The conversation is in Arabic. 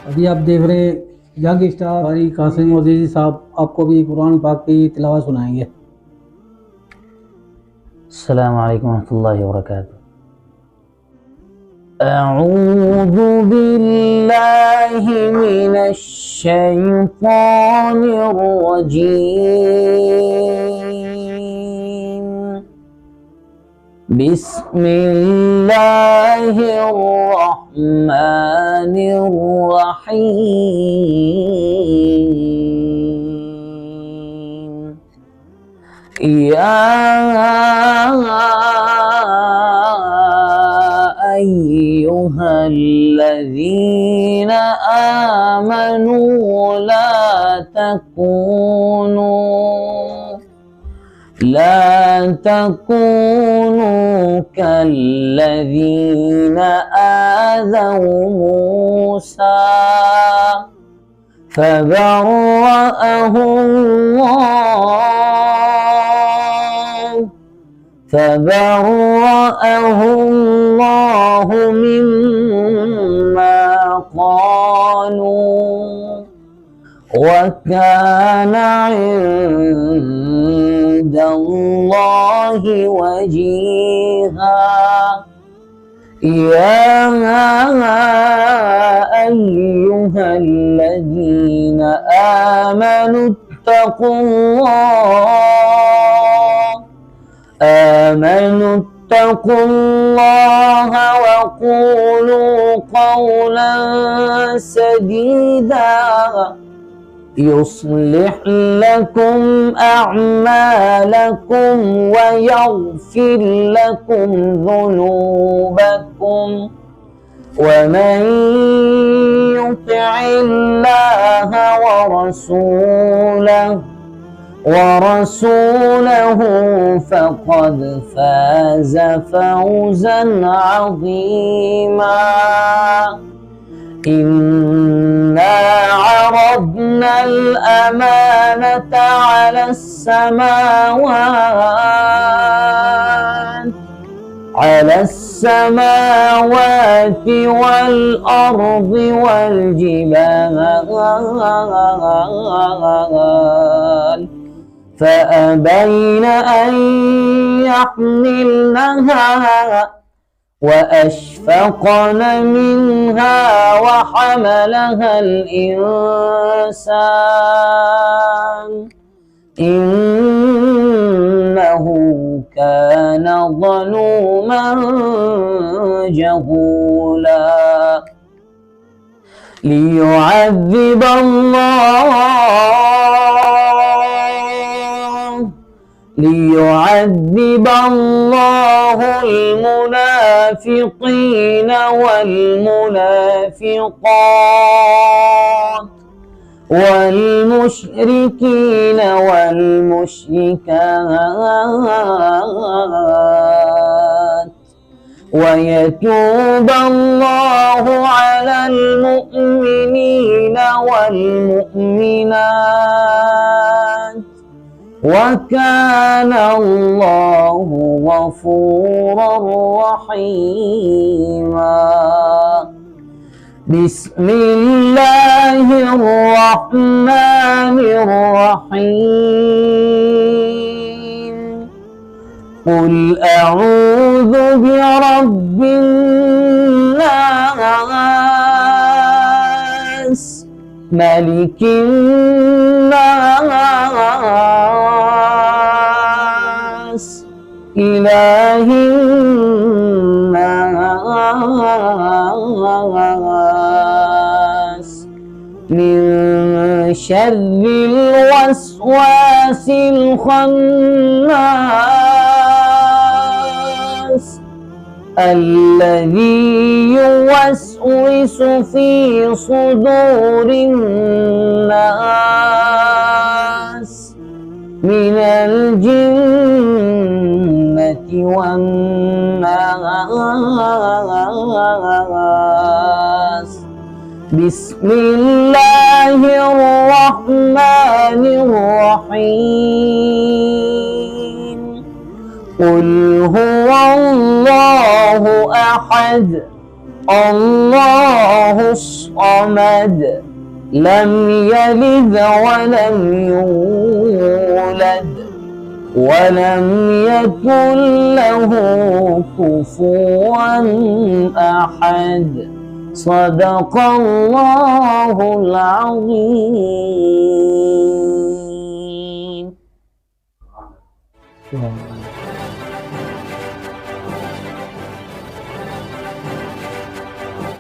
अभी आप देख रहे यंग स्टार कारी कासिम अजीजी साहब आपको भी कुरान पाक की तिलावत सुनाएंगे। अस्सलामु अलैकुम रहमतुल्लाहि व बरकातुहू। अऊज़ु बिल्लाहि मिनश शैतानिर रजीम। बिस्मिल्लाहिर रहमानिर रहीम। या अय्युहल्लज़ीना आमनू ला तकूनू कल्लज़ीना आज़व मूसा फबर्रअहु अल्लाहु मिम्मा क़ालू वकान इंदल्लाहि वजीहा। या अय्युहल्लज़ीना आमनू इत्तक़ुल्लाह वक़ूलू क़ौलन सदीदा युस्लिह लकुम अअमालकुम वयग़फिर लकुम ज़ुनूबकुम वमन युति'िल्लाह ورسوله فقد فاز فوزا عظيما। إنا عرضنا الأمانة على السماوات والأرض والجبال فأبين أن يحملنها وأشفقن منها وحملها الإنسان إنه كان ظلوما جهولا ليعذب الله المنافقين والمنافقات والمشركين والمشركات ويتوب الله على المؤمنين والمؤمنات وكان الله غفورا رحيما. بسم الله الرحمن الرحيم. قل أعوذ برب الناس ملك الناس إله الناس من شر الوسواس الخناس الذي يوسوس في صدور الناس من الجنة والناس. بسم الله الرحمن الرحيم. قل هو الله أحد الله الصمد لم يلد ولم يولد ولم يكن له كفوا أحد صدق الله العظيم.